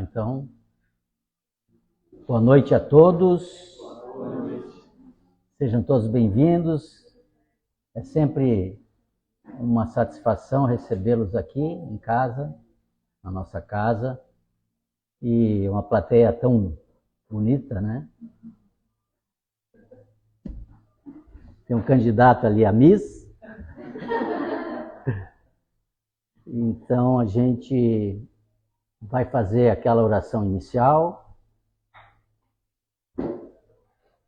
Então, boa noite a todos. Sejam todos bem-vindos. É sempre uma satisfação recebê-los aqui em casa, na nossa casa. E uma plateia tão bonita, né? Tem um candidato ali a Miss. Então a gente vai fazer aquela oração inicial.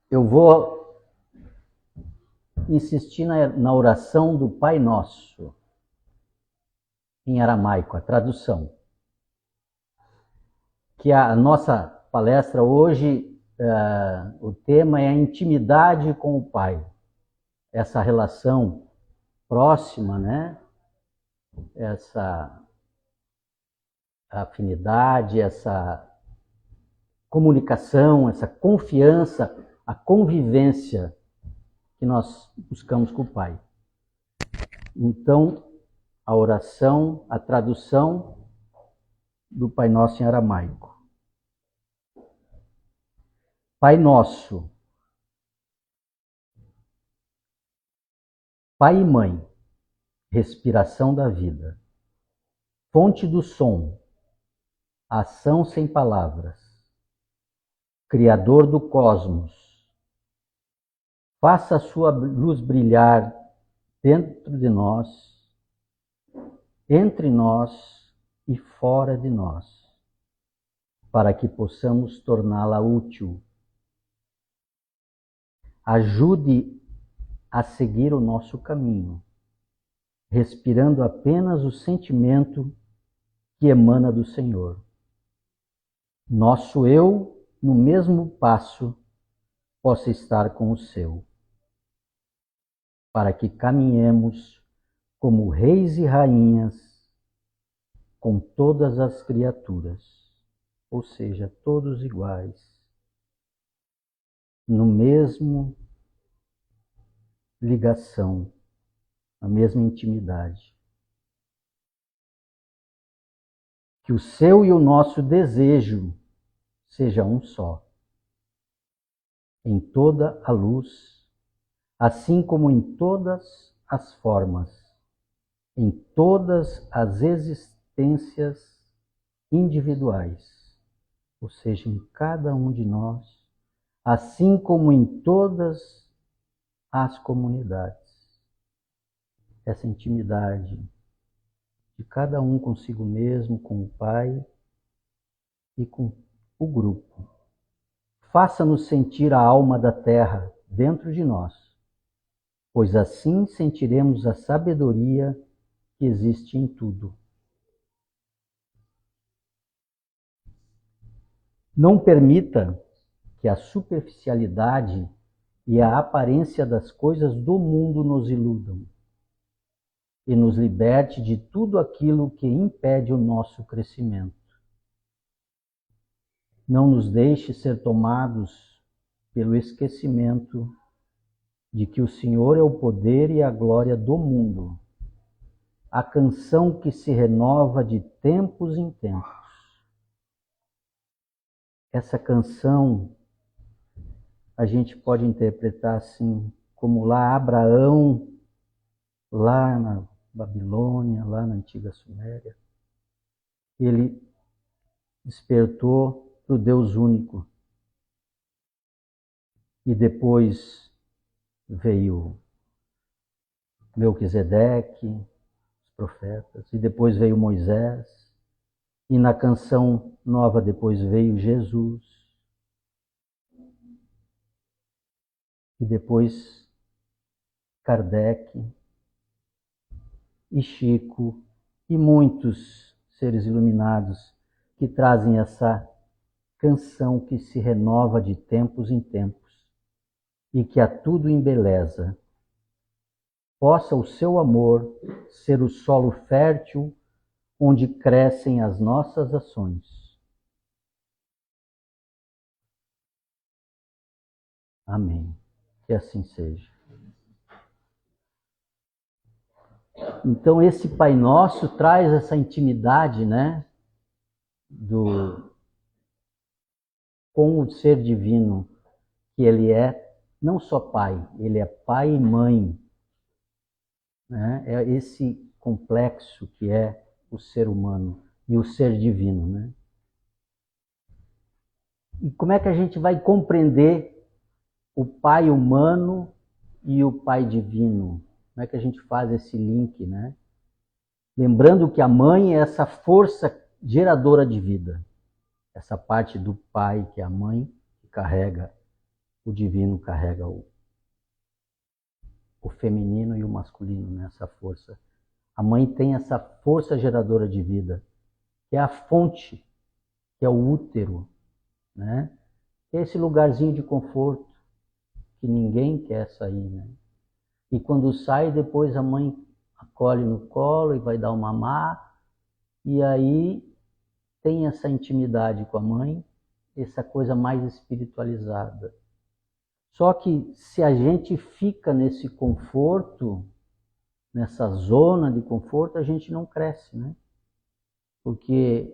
Eu vou insistir na oração do Pai Nosso, em aramaico, a tradução. Que a nossa palestra hoje, o tema é a intimidade com o Pai. Essa relação próxima, né? Essa afinidade, essa comunicação, essa confiança, a convivência que nós buscamos com o Pai. Então, a oração, a tradução do Pai Nosso em aramaico. Pai Nosso, Pai e Mãe, respiração da vida, fonte do som, ação sem palavras, Criador do cosmos, faça a sua luz brilhar dentro de nós, entre nós e fora de nós, para que possamos torná-la útil. Ajude a seguir o nosso caminho, respirando apenas o sentimento que emana do Senhor. Nosso eu, no mesmo passo, possa estar com o seu, para que caminhemos como reis e rainhas com todas as criaturas, ou seja, todos iguais, no mesmo ligação, na mesma intimidade. Que o seu e o nosso desejo seja um só, em toda a luz, assim como em todas as formas, em todas as existências individuais, ou seja, em cada um de nós, assim como em todas as comunidades. Essa intimidade de cada um consigo mesmo, com o Pai e com o grupo. Faça-nos sentir a alma da terra dentro de nós, pois assim sentiremos a sabedoria que existe em tudo. Não permita que a superficialidade e a aparência das coisas do mundo nos iludam e nos liberte de tudo aquilo que impede o nosso crescimento. Não nos deixe ser tomados pelo esquecimento de que o Senhor é o poder e a glória do mundo, a canção que se renova de tempos em tempos. Essa canção a gente pode interpretar assim, como lá Abraão, lá na Babilônia, lá na antiga Suméria, ele despertou para o Deus único. E depois veio Melquisedeque, os profetas, e depois veio Moisés, e na canção nova depois veio Jesus, e depois Kardec, e Chico, e muitos seres iluminados que trazem essa canção que se renova de tempos em tempos e que a tudo embeleza. Possa o seu amor ser o solo fértil onde crescem as nossas ações. Amém. Que assim seja. Então esse Pai Nosso traz essa intimidade, né, com o ser divino, que ele é não só pai, ele é pai e mãe, né? É esse complexo que é o ser humano e o ser divino, né? E como é que a gente vai compreender o pai humano e o pai divino? Como é que a gente faz esse link, né? Lembrando que a mãe é essa força geradora de vida. Essa parte do pai, que é a mãe, que carrega o divino, carrega o feminino e o masculino, né? Essa força. A mãe tem essa força geradora de vida, que é a fonte, que é o útero, né? Que é esse lugarzinho de conforto que ninguém quer sair, né? E quando sai, depois a mãe acolhe no colo e vai dar o mamar, e aí tem essa intimidade com a mãe, essa coisa mais espiritualizada. Só que se a gente fica nesse conforto, nessa zona de conforto, a gente não cresce, né? Porque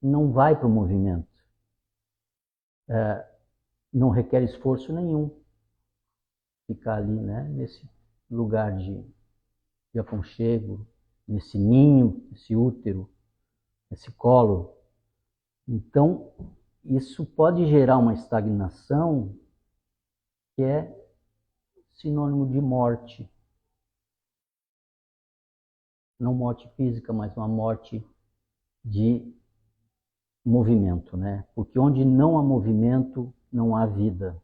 não vai para o movimento. Não requer esforço nenhum ficar ali, né? Nesse lugar de aconchego, nesse ninho, nesse útero, nesse colo. Então, isso pode gerar uma estagnação que é sinônimo de morte. Não morte física, mas uma morte de movimento, né? Porque onde não há movimento, não há vida.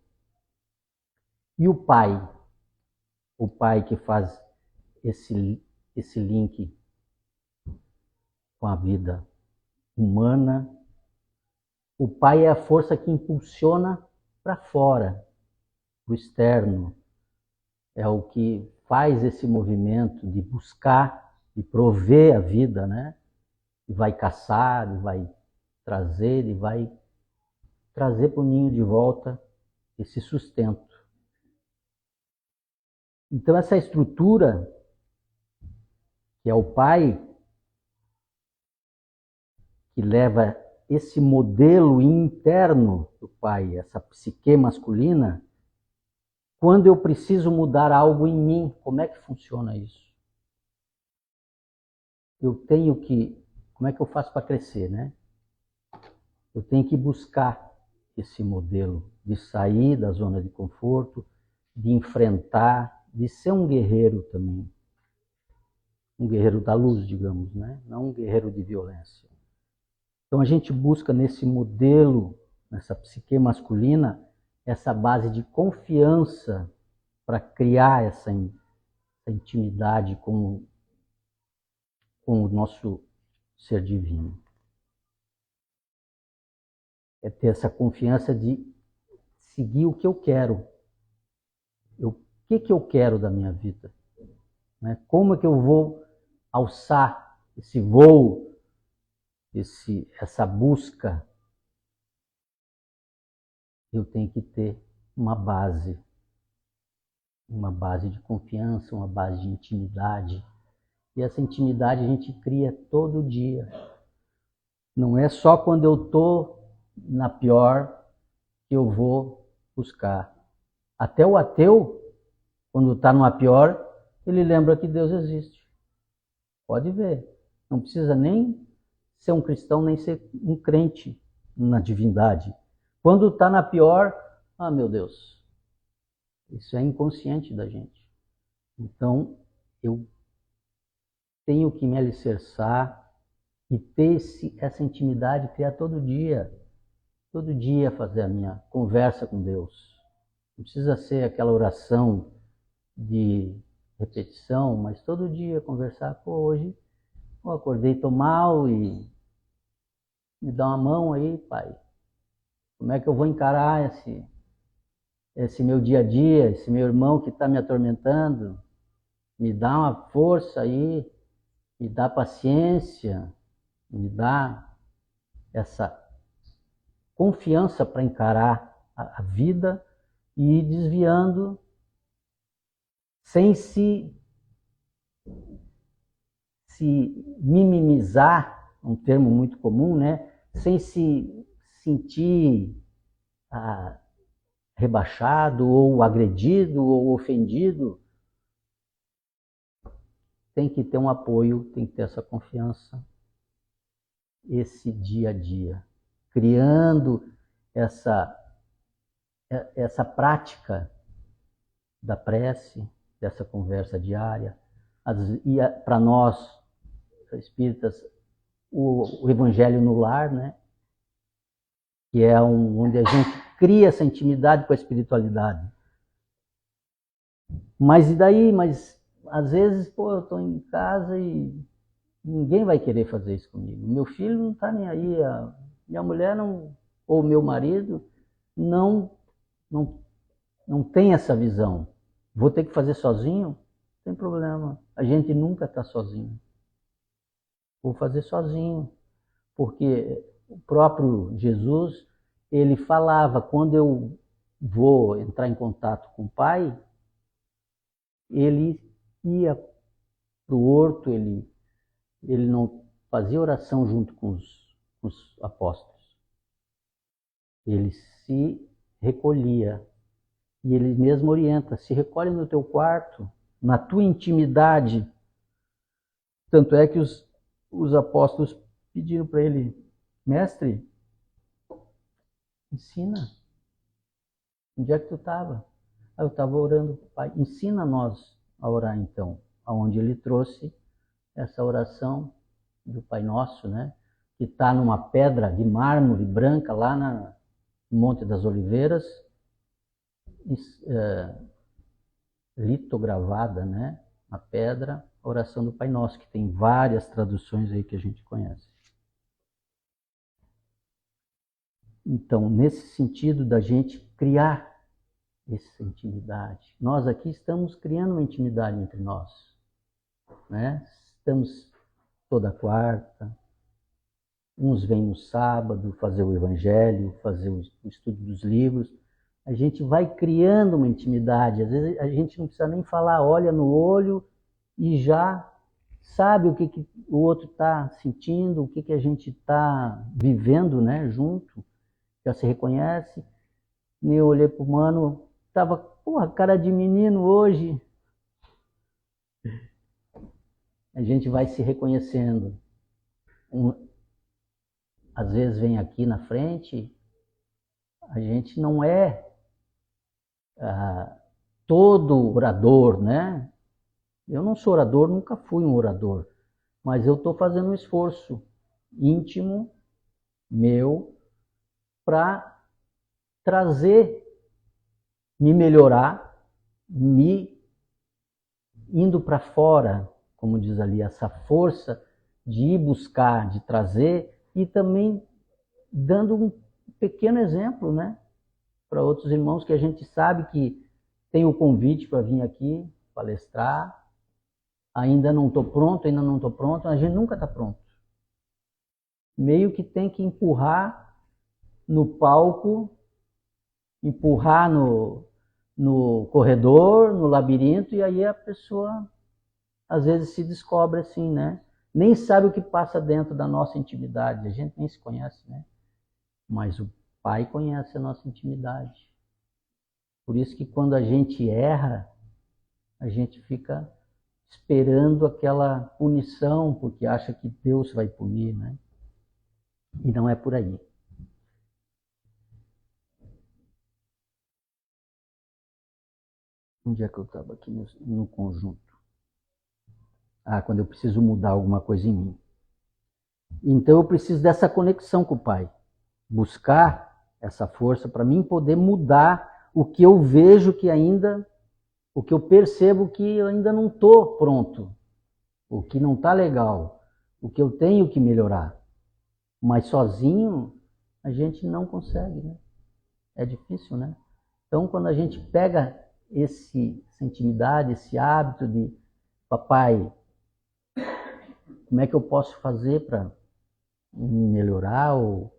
E o pai que faz esse link com a vida humana, o pai é a força que impulsiona para fora, para o externo. É o que faz esse movimento de buscar, de prover a vida, né? E vai caçar, e vai trazer, e vai trazer para o ninho de volta esse sustento. Então essa estrutura, que é o pai, que leva esse modelo interno do pai, essa psique masculina, quando eu preciso mudar algo em mim, como é que funciona isso? Eu tenho que, como é que eu faço para crescer, né? Eu tenho que buscar esse modelo de sair da zona de conforto, de enfrentar, de ser um guerreiro também. Um guerreiro da luz, digamos, né? Não um guerreiro de violência. Então a gente busca nesse modelo, nessa psique masculina, essa base de confiança para criar essa intimidade com o nosso ser divino. É ter essa confiança de seguir o que eu quero. O que eu quero da minha vida? Né? Como é que eu vou alçar esse voo, essa busca? Eu tenho que ter uma base de confiança, uma base de intimidade. E essa intimidade a gente cria todo dia. Não é só quando eu estou na pior que eu vou buscar. Até o ateu, quando está numa pior, ele lembra que Deus existe. Pode ver. Não precisa nem ser um cristão, nem ser um crente na divindade. Quando está na pior, meu Deus, isso é inconsciente da gente. Então, eu tenho que me alicerçar e ter essa intimidade, criar todo dia fazer a minha conversa com Deus. Não precisa ser aquela oração de repetição, mas todo dia conversar. Hoje eu acordei, tô mal e me dá uma mão aí, pai. Como é que eu vou encarar esse meu dia a dia, esse meu irmão que está me atormentando? Me dá uma força aí, me dá paciência, me dá essa confiança para encarar a vida e ir desviando sem se se minimizar, um termo muito comum, né? Sem se sentir rebaixado ou agredido ou ofendido, tem que ter um apoio, tem que ter essa confiança, esse dia a dia, criando essa prática da prece, dessa conversa diária. E para nós, espíritas, o Evangelho no Lar, né? Que é onde a gente cria essa intimidade com a espiritualidade. Mas e daí? Mas às vezes, eu estou em casa e ninguém vai querer fazer isso comigo. Meu filho não está nem aí, minha mulher não, ou meu marido não tem essa visão. Vou ter que fazer sozinho? Não tem problema. A gente nunca está sozinho. Vou fazer sozinho. Porque o próprio Jesus, ele falava, quando eu vou entrar em contato com o Pai, ele ia para o horto, ele não fazia oração junto com os apóstolos. Ele se recolhia. E ele mesmo orienta, se recolhe no teu quarto, na tua intimidade. Tanto é que os apóstolos pediram para ele, mestre, ensina. Onde é que tu estava? Eu estava orando para o Pai. Ensina nós a orar então. Aonde ele trouxe essa oração do Pai Nosso, né? Que está numa pedra de mármore branca lá no Monte das Oliveiras, litogravada, né? Na pedra, a oração do Pai Nosso, que tem várias traduções aí que a gente conhece. Então, nesse sentido da gente criar essa intimidade, nós aqui estamos criando uma intimidade entre nós, né? Estamos toda quarta, uns vêm no sábado fazer o Evangelho, fazer o estudo dos livros. A gente vai criando uma intimidade. Às vezes a gente não precisa nem falar, olha no olho e já sabe o que o outro está sentindo, o que a gente está vivendo, né, junto. Já se reconhece. Nem eu olhei para o mano, estava, cara de menino hoje. A gente vai se reconhecendo. Às vezes vem aqui na frente, a gente não é todo orador, né? Eu não sou orador, nunca fui um orador, mas eu estou fazendo um esforço íntimo meu para trazer, me melhorar, me indo para fora, como diz ali, essa força de ir buscar, de trazer e também dando um pequeno exemplo, né? Para outros irmãos que a gente sabe que tem o convite para vir aqui palestrar. Ainda não estou pronto, a gente nunca está pronto. Meio que tem que empurrar no palco, empurrar no corredor, no labirinto, e aí a pessoa às vezes se descobre assim, né? Nem sabe o que passa dentro da nossa intimidade, a gente nem se conhece, né? Mas o Pai conhece a nossa intimidade. Por isso que quando a gente erra, a gente fica esperando aquela punição, porque acha que Deus vai punir, né? E não é por aí. Onde é que eu estava aqui no conjunto? Quando eu preciso mudar alguma coisa em mim. Então eu preciso dessa conexão com o Pai. Buscar essa força para mim poder mudar o que eu vejo que ainda, o que eu percebo que eu ainda não estou pronto, o que não está legal, o que eu tenho que melhorar. Mas sozinho a gente não consegue, né? É difícil, né? Então quando a gente pega essa intimidade, esse hábito de, papai, como é que eu posso fazer para melhorar? Ou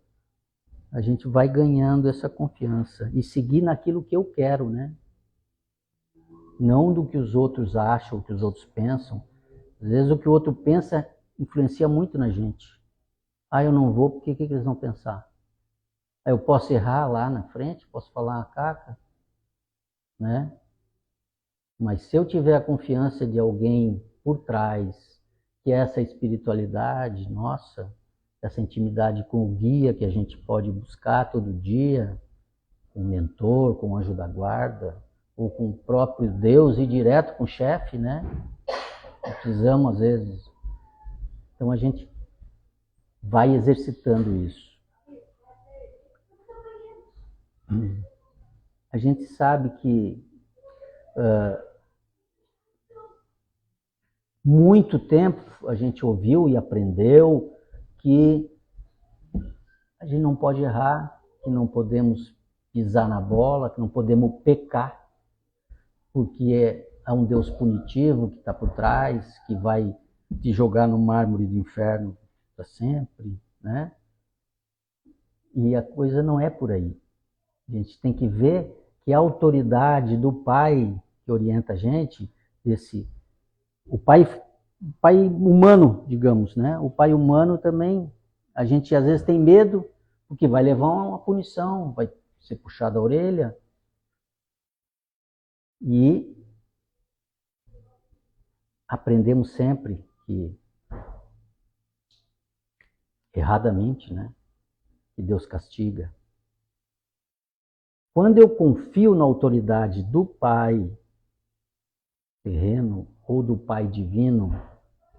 a gente vai ganhando essa confiança e seguir naquilo que eu quero, né? Não do que os outros acham, o que os outros pensam, Às vezes o que o outro pensa influencia muito na gente. Ah, eu não vou, porque o que eles vão pensar? Aí eu posso errar lá na frente, posso falar uma caca, né? Mas se eu tiver a confiança de alguém por trás, que é essa espiritualidade, nossa, essa intimidade com o guia que a gente pode buscar todo dia, com o mentor, com o anjo da guarda, ou com o próprio Deus e direto com o chefe, né? Precisamos, às vezes. Então a gente vai exercitando isso. A gente sabe que muito tempo a gente ouviu e aprendeu que a gente não pode errar, que não podemos pisar na bola, que não podemos pecar, porque é um Deus punitivo que está por trás, que vai te jogar no mármore do inferno para sempre, né? E a coisa não é por aí. A gente tem que ver que a autoridade do Pai que orienta a gente, o pai humano, digamos, né? O pai humano também, a gente às vezes tem medo, porque vai levar uma punição, vai ser puxado a orelha. E aprendemos sempre que, erradamente, né? Que Deus castiga. Quando eu confio na autoridade do Pai terreno ou do Pai divino,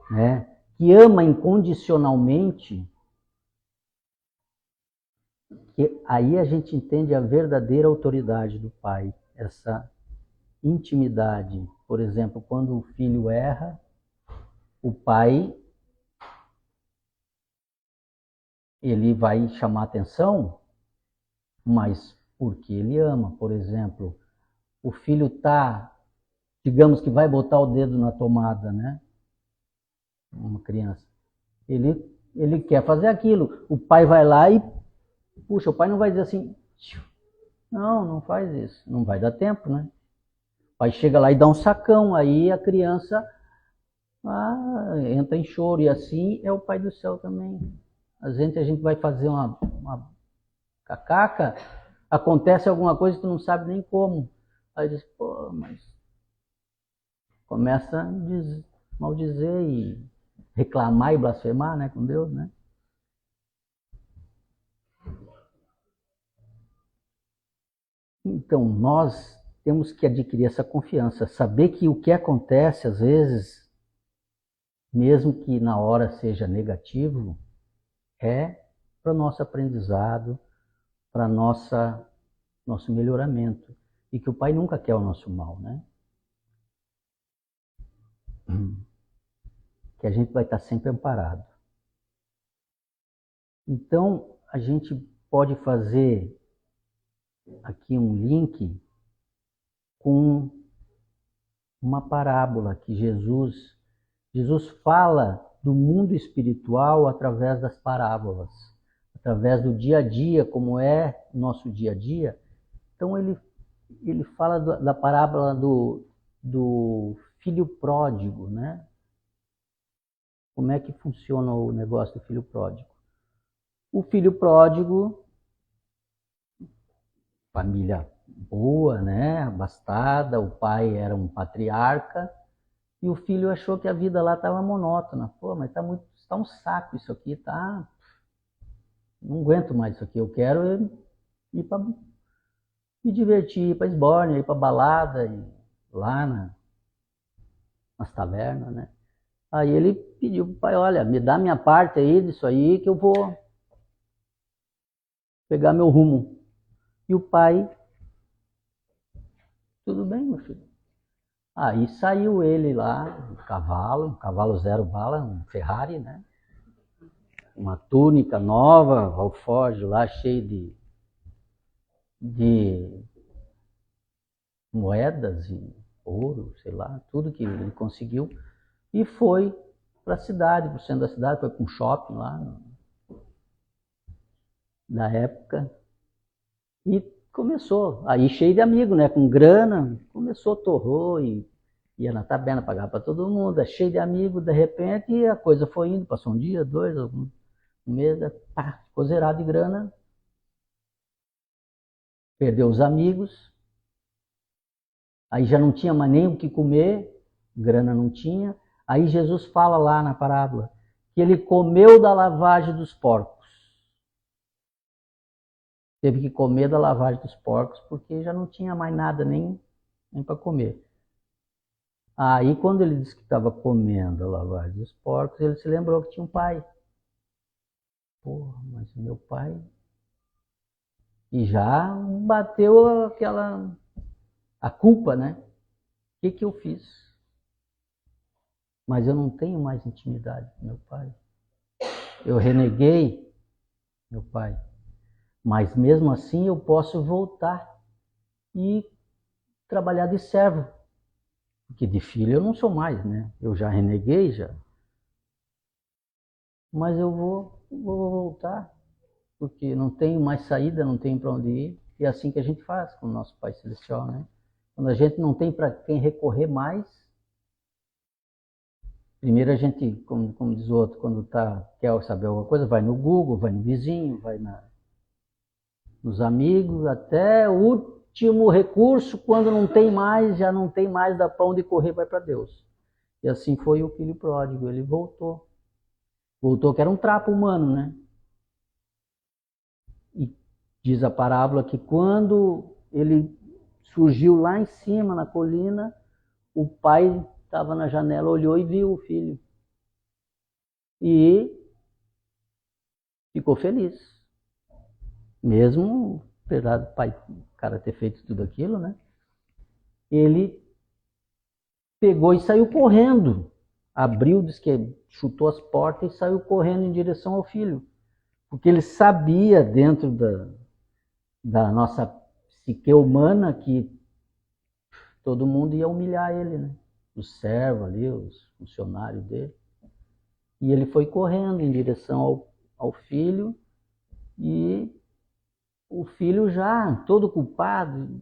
né? Que ama incondicionalmente, que aí a gente entende a verdadeira autoridade do Pai, essa intimidade. Por exemplo, quando o filho erra, o pai ele vai chamar atenção, mas porque ele ama. Por exemplo, o filho digamos que vai botar o dedo na tomada, né? Uma criança. Ele quer fazer aquilo. O pai vai lá e puxa, o pai não vai dizer assim, não faz isso. Não vai dar tempo, né? O pai chega lá e dá um sacão, aí a criança entra em choro. E assim é o Pai do céu também. Às vezes a gente vai fazer uma cacaca, acontece alguma coisa que tu não sabe nem como. Aí diz, pô, mas começa a maldizer e reclamar e blasfemar, né, com Deus, né? Então, nós temos que adquirir essa confiança, saber que o que acontece, às vezes, mesmo que na hora seja negativo, é para o nosso aprendizado, para nosso melhoramento. E que o Pai nunca quer o nosso mal, né? Que a gente vai estar sempre amparado. Então, a gente pode fazer aqui um link com uma parábola que Jesus fala do mundo espiritual através das parábolas, através do dia a dia, como é o nosso dia a dia. Então ele fala da parábola do filho pródigo, né? Como é que funciona o negócio do filho pródigo? O filho pródigo, família boa, né? Abastada, o pai era um patriarca, e o filho achou que a vida lá estava monótona. Pô, mas tá um saco isso aqui, tá? Não aguento mais isso aqui, eu quero ir para me divertir, ir para esbórnia, ir para balada, lá nas tavernas, né? Aí ele pediu pro pai, olha, me dá minha parte aí disso aí que eu vou pegar meu rumo. E o pai, tudo bem, meu filho. Aí saiu ele lá, um cavalo zero bala, um Ferrari, né? Uma túnica nova, alforje lá, cheio de moedas e ouro, sei lá, tudo que ele conseguiu. E foi para a cidade, para o centro da cidade, foi para um shopping lá, na época. E começou, aí cheio de amigos, né? Com grana, começou, torrou e ia na tabela, pagava para todo mundo, é cheio de amigos, de repente, e a coisa foi indo, passou um dia, dois, um mês, pá, ficou zerado de grana, perdeu os amigos, aí já não tinha mais nem o que comer, grana não tinha, aí Jesus fala lá na parábola, que ele comeu da lavagem dos porcos. Teve que comer da lavagem dos porcos, porque já não tinha mais nada nem para comer. Aí, quando ele disse que estava comendo a lavagem dos porcos, ele se lembrou que tinha um pai. Porra, mas meu pai... E já bateu a culpa, né? O que eu fiz? Mas eu não tenho mais intimidade com meu pai. Eu reneguei meu pai. Mas mesmo assim eu posso voltar e trabalhar de servo. Porque de filho eu não sou mais, né? Eu já reneguei, já. Mas eu vou voltar, porque não tenho mais saída, não tenho para onde ir. E é assim que a gente faz com o nosso Pai Celestial, né? Quando a gente não tem para quem recorrer mais, primeiro a gente, como diz o outro, quando quer saber alguma coisa, vai no Google, vai no vizinho, vai nos amigos, até o último recurso, quando não tem mais, já não tem mais, dá pão de correr, vai para Deus. E assim foi o filho pródigo, ele voltou. Voltou que era um trapo humano, né? E diz a parábola que quando ele surgiu lá em cima, na colina, o pai estava na janela, olhou e viu o filho. E ficou feliz. Mesmo, apesar do pai, o cara ter feito tudo aquilo, né? Ele pegou e saiu correndo. Abriu, disse que chutou as portas e saiu correndo em direção ao filho. Porque ele sabia, dentro da nossa psique humana, que todo mundo ia humilhar ele, né? Os servos ali, os funcionários dele. E ele foi correndo em direção ao filho, e o filho já todo culpado,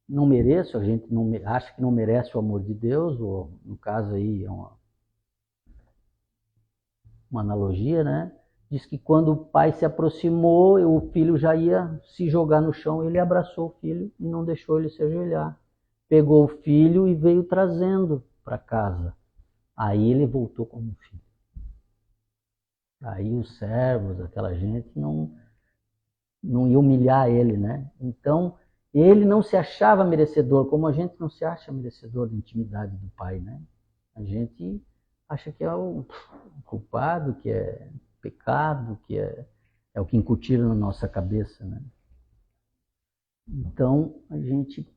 não mereço, a gente não acha que não merece o amor de Deus, ou no caso aí é uma analogia, né? Diz que quando o pai se aproximou, o filho já ia se jogar no chão, ele abraçou o filho e não deixou ele se ajoelhar. Pegou o filho e veio trazendo para casa. Aí ele voltou como filho. Aí os servos, aquela gente, não ia humilhar ele, né? Então, ele não se achava merecedor, como a gente não se acha merecedor da intimidade do pai, né? A gente acha que é o culpado, que é pecado, que é o que incutiram na nossa cabeça, né? Então, a gente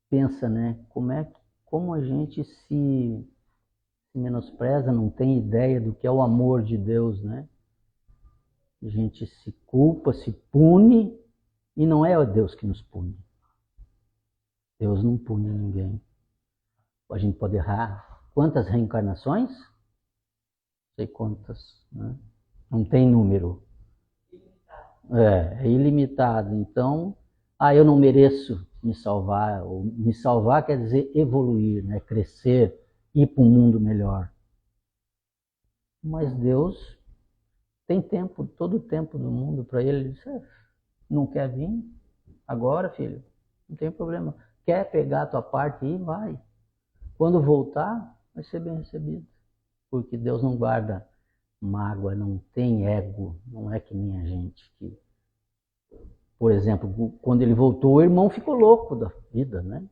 pensa, né? Como a gente se menospreza, não tem ideia do que é o amor de Deus, né? A gente se culpa, se pune, e não é Deus que nos pune. Deus não pune ninguém. A gente pode errar. Quantas reencarnações? Não sei quantas, né? Não tem número. É ilimitado. Então, eu não mereço me salvar. Ou me salvar quer dizer evoluir, né? Crescer, ir para um mundo melhor. Mas Deus tem tempo, todo o tempo do mundo para ele. Ele disse, não quer vir? Agora, filho, não tem problema. Quer pegar a tua parte e vai. Quando voltar, vai ser bem recebido. Porque Deus não guarda mágoa, não tem ego, não é que nem a gente que... Por exemplo, quando ele voltou, o irmão ficou louco da vida, né?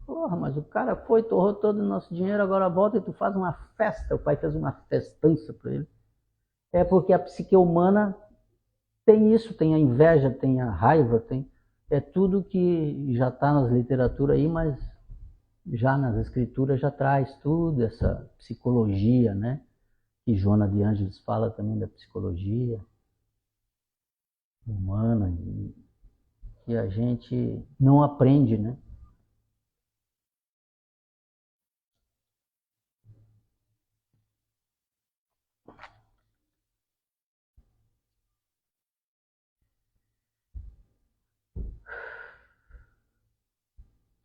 Porra, mas o cara foi, torrou todo o nosso dinheiro, agora volta e tu faz uma festa. O pai fez uma festança para ele. É porque a psique humana tem isso, tem a inveja, tem a raiva, é tudo que já está nas literaturas aí, mas já nas escrituras já traz tudo, essa psicologia, né? Que Joana de Ângeles fala também da psicologia humana, que a gente não aprende, né?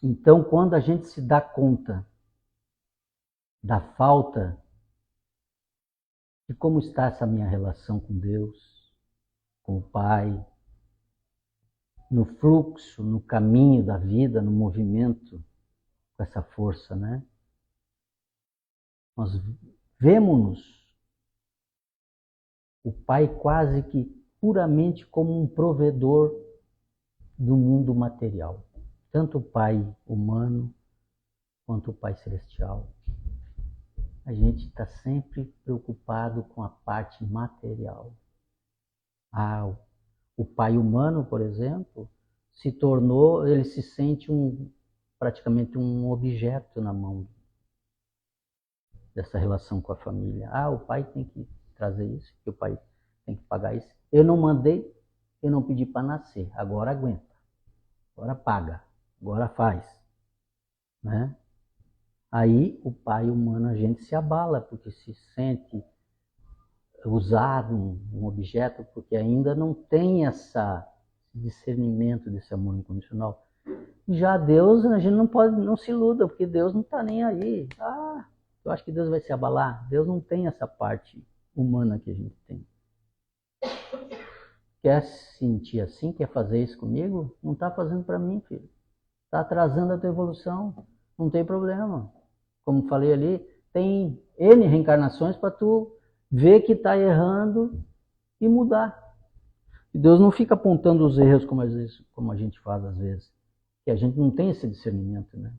Então, quando a gente se dá conta da falta de como está essa minha relação com Deus, com o Pai, no fluxo, no caminho da vida, no movimento, com essa força, né? Nós vemos-nos o Pai quase que puramente como um provedor do mundo material. Tanto o Pai humano quanto o Pai celestial. A gente está sempre preocupado com a parte material. O pai humano, por exemplo, ele se sente praticamente um objeto na mão dessa relação com a família. O pai tem que trazer isso, o pai tem que pagar isso. Eu não mandei, eu não pedi para nascer, agora aguenta, agora paga, agora faz, né? Aí o pai humano, a gente se abala, porque se sente usado, um objeto, porque ainda não tem esse discernimento desse amor incondicional. Já Deus, a gente não se iluda, porque Deus não está nem aí. Eu acho que Deus vai se abalar. Deus não tem essa parte humana que a gente tem. Quer sentir assim? Quer fazer isso comigo? Não está fazendo para mim, filho. Está atrasando a tua evolução. Não tem problema. Como falei ali, tem N reencarnações para tu ver que está errando e mudar. E Deus não fica apontando os erros como a gente faz às vezes. Que a gente não tem esse discernimento, né?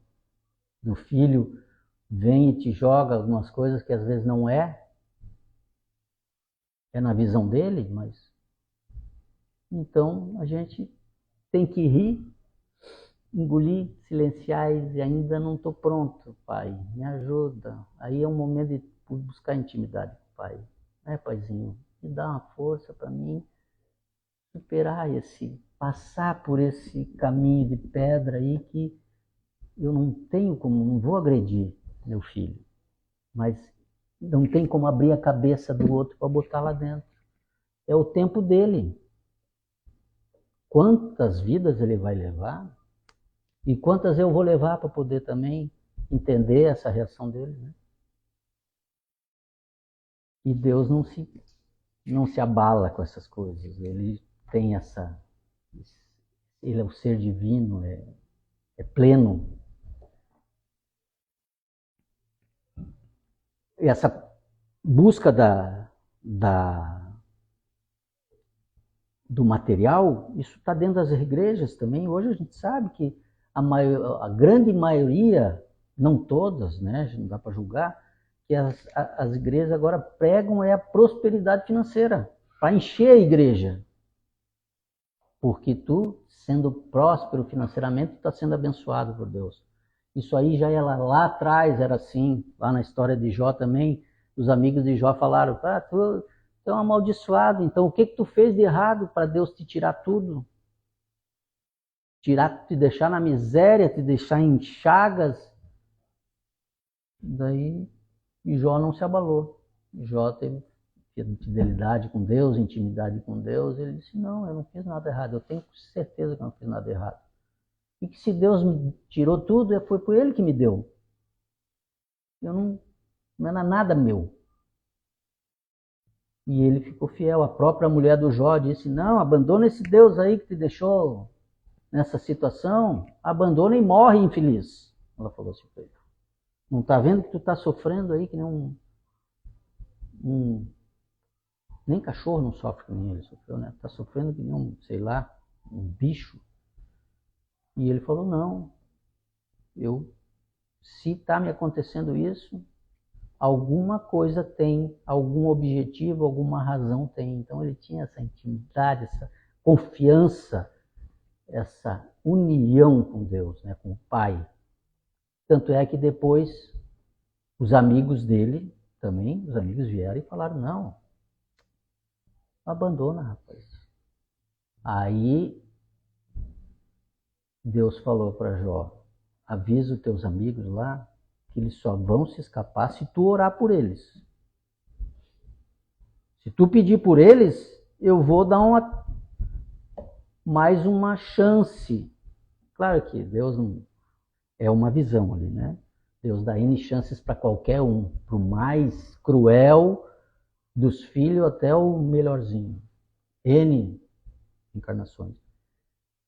Do filho vem e te joga algumas coisas que às vezes não é na visão dele, mas então a gente tem que rir, engolir, silenciar e dizer, ainda não estou pronto, pai, me ajuda. Aí é um momento de buscar intimidade com o pai. Paizinho, me dá uma força para mim superar passar por esse caminho de pedra aí que eu não vou agredir meu filho, mas não tem como abrir a cabeça do outro para botar lá dentro. É o tempo dele. Quantas vidas ele vai levar? E quantas eu vou levar para poder também entender essa reação dele, né? E Deus não se abala com essas coisas. Ele tem ele é o ser divino, é pleno. E essa busca do material, isso está dentro das igrejas também. Hoje a gente sabe que a grande maioria, não todas, né, não dá para julgar, que as igrejas agora pregam a prosperidade financeira, para encher a igreja. Porque tu, sendo próspero financeiramente, está sendo abençoado por Deus. Isso aí já lá atrás era assim, lá na história de Jó também, os amigos de Jó falaram, tu é um amaldiçoado, então o que tu fez de errado para Deus te tirar tudo? Te deixar na miséria, te deixar em chagas. Daí Jó não se abalou. Jó teve fidelidade com Deus, intimidade com Deus. Ele disse, não, eu não fiz nada errado, eu tenho certeza que eu não fiz nada errado. E que se Deus me tirou tudo, foi por Ele que me deu. Não era nada meu. E ele ficou fiel. A própria mulher do Jó disse, não, abandona esse Deus aí que te deixou nessa situação, abandona e morre infeliz. Ela falou assim para ele. Não está vendo que tu está sofrendo aí que nem nem cachorro não sofre que nem ele sofreu, né? Está sofrendo que nem sei lá, um bicho. E ele falou, não, se está me acontecendo isso, alguma coisa tem, algum objetivo, alguma razão tem. Então ele tinha essa intimidade, essa confiança, essa união com Deus, né, com o Pai. Tanto é que depois os amigos dele também, os amigos vieram e falaram, não, abandona, rapaz. Aí Deus falou para Jó, avisa os teus amigos lá que eles só vão se escapar se tu orar por eles. Se tu pedir por eles, eu vou dar mais uma chance. Claro que Deus É uma visão ali, né? Deus dá N chances para qualquer um, para o mais cruel dos filhos até o melhorzinho. N encarnações.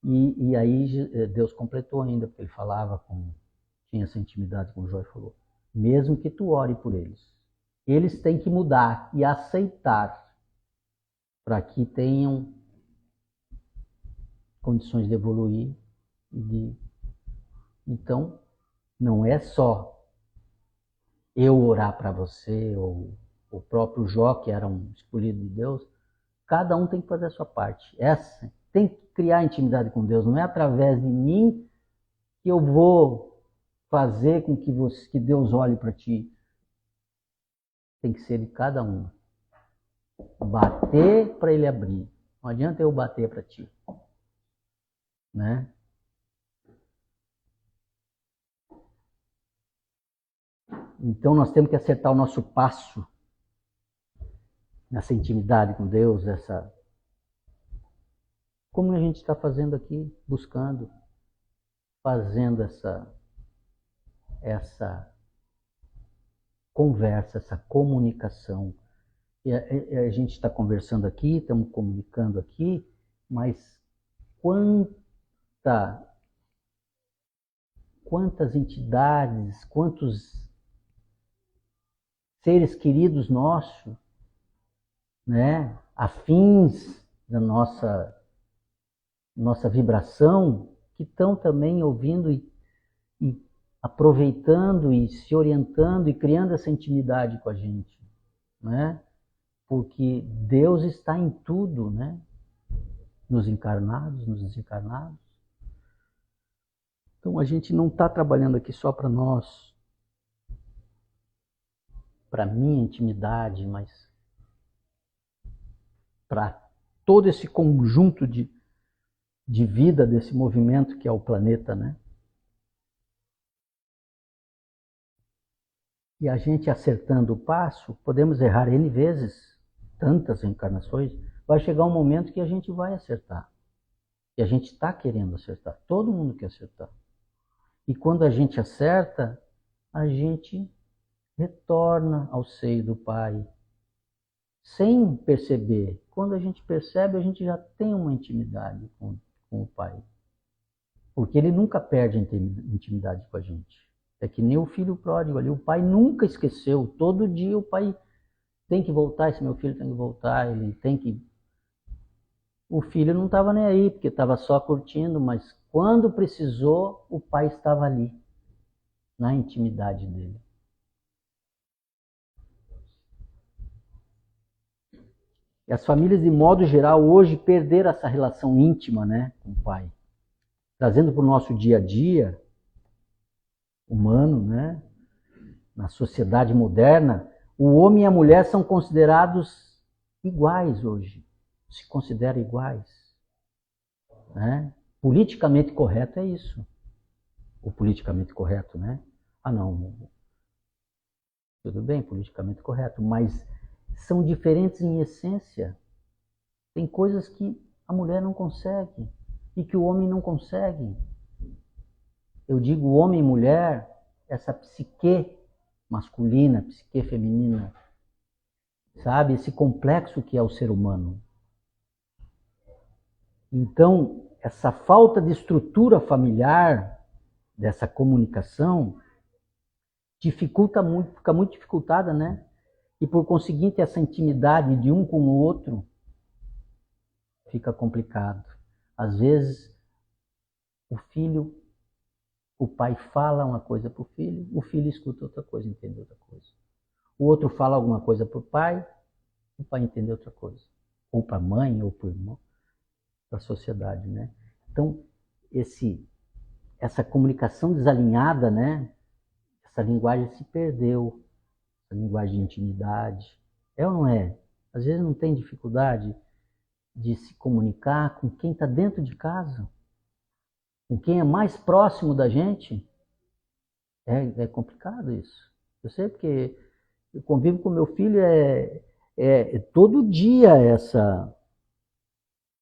E aí Deus completou ainda, porque ele falava, tinha essa intimidade, como o Joy falou. Mesmo que tu ore por eles têm que mudar e aceitar para que tenham condições de evoluir. Então, não é só eu orar para você, ou o próprio Jó, que era um escolhido de Deus. Cada um tem que fazer a sua parte. Essa tem que criar intimidade com Deus. Não é através de mim que eu vou fazer com que Deus olhe para ti. Tem que ser de cada um. Bater para ele abrir. Não adianta eu bater para ti. Né? Então nós temos que acertar o nosso passo nessa intimidade com Deus, como a gente está fazendo aqui, buscando, fazendo essa conversa, essa comunicação. E a gente está conversando aqui, estamos comunicando aqui, mas quantas entidades, quantos seres queridos nossos, né, afins da nossa vibração, que estão também ouvindo e aproveitando e se orientando e criando essa intimidade com a gente, né? Porque Deus está em tudo, né? Nos encarnados, nos desencarnados. Então a gente não está trabalhando aqui só para nós, para minha intimidade, mas para todo esse conjunto de vida desse movimento que é o planeta, né? E a gente acertando o passo, podemos errar N vezes, tantas encarnações, vai chegar um momento que a gente vai acertar. E a gente está querendo acertar, todo mundo quer acertar. E quando a gente acerta, a gente retorna ao seio do Pai, sem perceber. Quando a gente percebe, a gente já tem uma intimidade com o Pai. Porque ele nunca perde a intimidade com a gente. É que nem o filho pródigo ali, o pai nunca esqueceu. Todo dia o pai tem que voltar, esse meu filho tem que voltar, ele tem que... O filho não estava nem aí, porque estava só curtindo, mas quando precisou, o pai estava ali, na intimidade dele. E as famílias, de modo geral, hoje perderam essa relação íntima, né, com o pai. Trazendo para o nosso dia a dia humano, né, na sociedade moderna, o homem e a mulher são considerados iguais hoje. Se consideram iguais. Né? Politicamente correto é isso. O politicamente correto, né? Ah, não. Tudo bem, politicamente correto, mas são diferentes em essência. Tem coisas que a mulher não consegue e que o homem não consegue. Eu digo homem e mulher, essa psique masculina, psique feminina, sabe? Esse complexo que é o ser humano. Então, essa falta de estrutura familiar, dessa comunicação, dificulta muito, fica muito dificultada, né? E por conseguinte, essa intimidade de um com o outro fica complicado. Às vezes, o pai fala uma coisa para o filho escuta outra coisa, entende outra coisa. O outro fala alguma coisa para o pai entende outra coisa. Ou para a mãe, ou para o irmão, para a sociedade, né? Então, essa comunicação desalinhada, né? Essa linguagem se perdeu, a linguagem de intimidade. É ou não é? Às vezes não tem dificuldade de se comunicar com quem está dentro de casa, com quem é mais próximo da gente. É complicado isso. Eu sei porque eu convivo com meu filho todo dia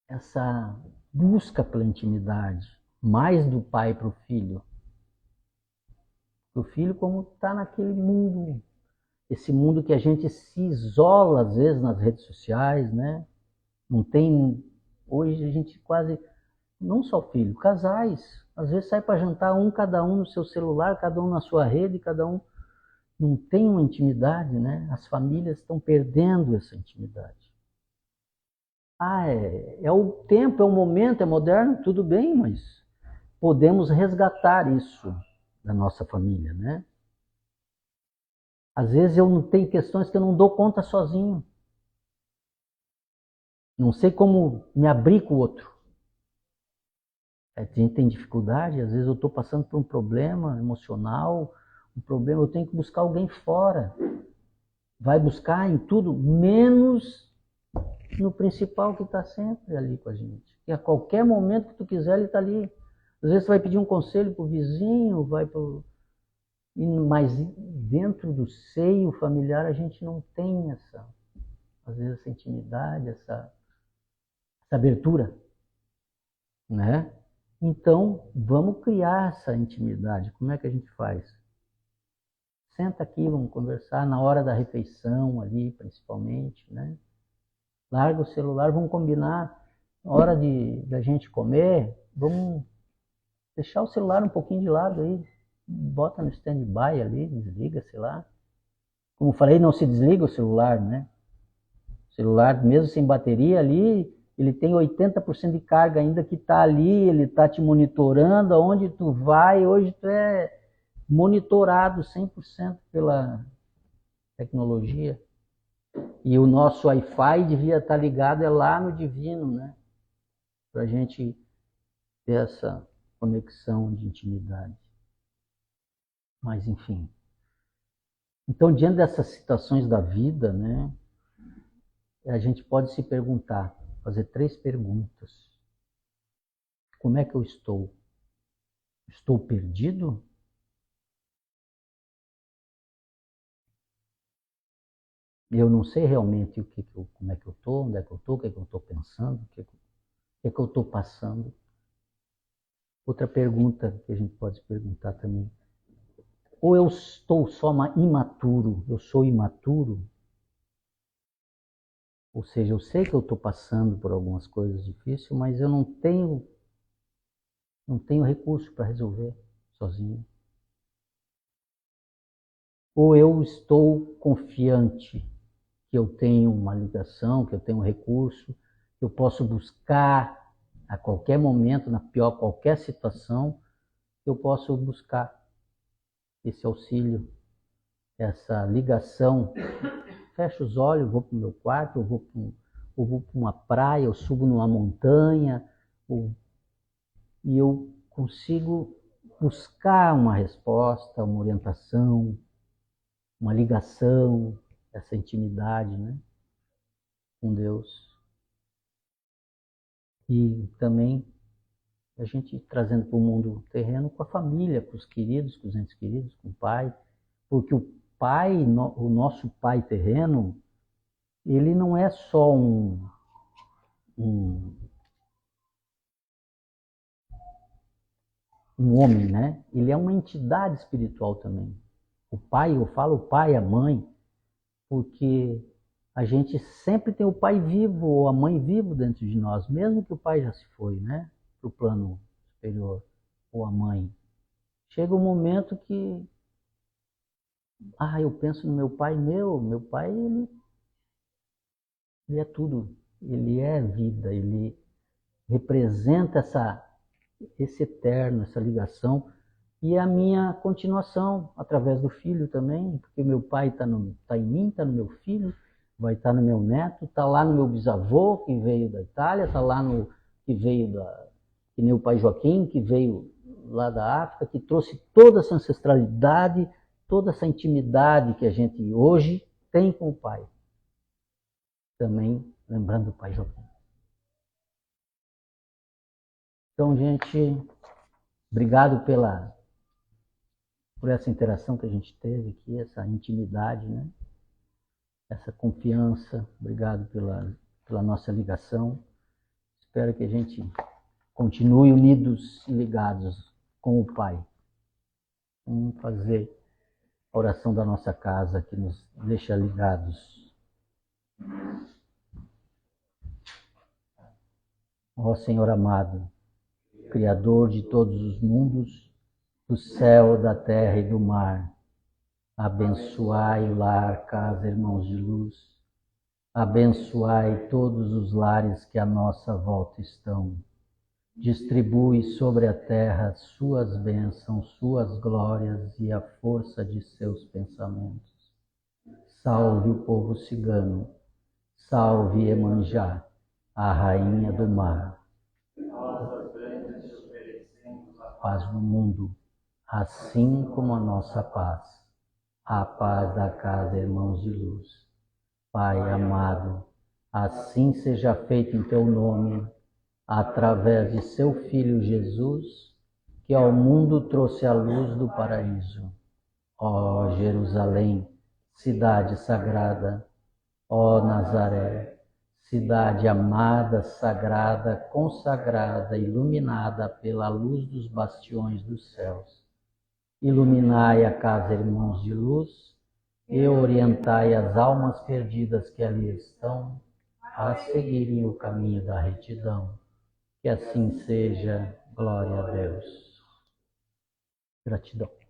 essa busca pela intimidade, mais do pai para o filho. O filho como está naquele mundo, esse mundo que a gente se isola às vezes nas redes sociais, né? Não tem, hoje a gente quase, não só filho, casais, às vezes sai para jantar cada um no seu celular, cada um na sua rede, cada um não tem uma intimidade, né? As famílias estão perdendo essa intimidade. É o tempo, é o momento, é moderno, tudo bem, mas podemos resgatar isso da nossa família, né? Às vezes eu não tenho questões que eu não dou conta sozinho. Não sei como me abrir com o outro. A gente tem dificuldade, às vezes eu estou passando por um problema emocional, um problema, eu tenho que buscar alguém fora. Vai buscar em tudo, menos no principal que está sempre ali com a gente. E a qualquer momento que tu quiser, ele está ali. Às vezes tu vai pedir um conselho para o vizinho, mas dentro do seio familiar a gente não tem às vezes essa intimidade, essa abertura, né? Então, vamos criar essa intimidade. Como é que a gente faz? Senta aqui, vamos conversar na hora da refeição ali, principalmente, né? Larga o celular, vamos combinar na hora da gente comer, vamos deixar o celular um pouquinho de lado aí, bota no stand-by ali, desliga, sei lá. Como falei, não se desliga o celular, né? O celular, mesmo sem bateria ali, ele tem 80% de carga ainda que está ali, ele está te monitorando, aonde tu vai, hoje tu é monitorado 100% pela tecnologia. E o nosso Wi-Fi devia estar ligado lá no divino, né? Para a gente ter essa conexão de intimidade. Mas, enfim. Então, diante dessas situações da vida, né? A gente pode se perguntar, fazer 3 perguntas. Como é que eu estou? Estou perdido? Eu não sei realmente como é que eu estou, onde é que eu estou, o que é que eu estou pensando, o que é que eu estou passando. Outra pergunta que a gente pode se perguntar também. Ou eu estou só imaturo, eu sou imaturo? Ou seja, eu sei que eu estou passando por algumas coisas difíceis, mas eu não tenho recurso para resolver sozinho. Ou eu estou confiante que eu tenho uma ligação, que eu tenho um recurso, que eu posso buscar a qualquer momento, na pior qualquer situação, eu posso buscar esse auxílio, essa ligação. Fecho os olhos, vou para o meu quarto, eu vou para uma praia, eu subo numa montanha, e eu consigo buscar uma resposta, uma orientação, uma ligação, essa intimidade, né, com Deus. E também a gente trazendo para o mundo terreno com a família, com os queridos, com os entes queridos, com o pai, porque o pai, o nosso pai terreno, ele não é só um homem, né? Ele é uma entidade espiritual também. O pai, eu falo o pai, a mãe, porque a gente sempre tem o pai vivo ou a mãe vivo dentro de nós, mesmo que o pai já se foi, né? Para o plano superior, ou a mãe. Chega um momento que, eu penso no meu pai, meu pai, ele é tudo, ele é vida, ele representa esse eterno, essa ligação, e a minha continuação através do filho também, porque meu pai está em mim, está no meu filho, vai estar no meu neto, está lá no meu bisavô, que veio da Itália, está lá no que veio que nem o pai Joaquim, que veio lá da África, que trouxe toda essa ancestralidade, toda essa intimidade que a gente hoje tem com o pai. Também lembrando o pai Joaquim. Então, gente, obrigado por essa interação que a gente teve aqui, essa intimidade, né? Essa confiança. Obrigado pela nossa ligação. Espero que a gente continue unidos e ligados com o Pai. Vamos fazer a oração da nossa casa que nos deixa ligados. Ó Senhor amado, Criador de todos os mundos, do céu, da terra e do mar, abençoai o lar, casa, irmãos de luz, abençoai todos os lares que à nossa volta estão. Distribui sobre a terra suas bênçãos, suas glórias e a força de seus pensamentos. Salve o povo cigano, salve Iemanjá, a rainha do mar. Paz no mundo, assim como a nossa paz, a paz da casa, irmãos de luz. Pai amado, assim seja feito em teu nome, através de seu Filho Jesus, que ao mundo trouxe a luz do paraíso. Ó Jerusalém, cidade sagrada, ó Nazaré, cidade amada, sagrada, consagrada, iluminada pela luz dos bastiões dos céus. Iluminai a casa, irmãos de luz, e orientai as almas perdidas que ali estão a seguirem o caminho da retidão. Que assim seja, glória a Deus. Gratidão.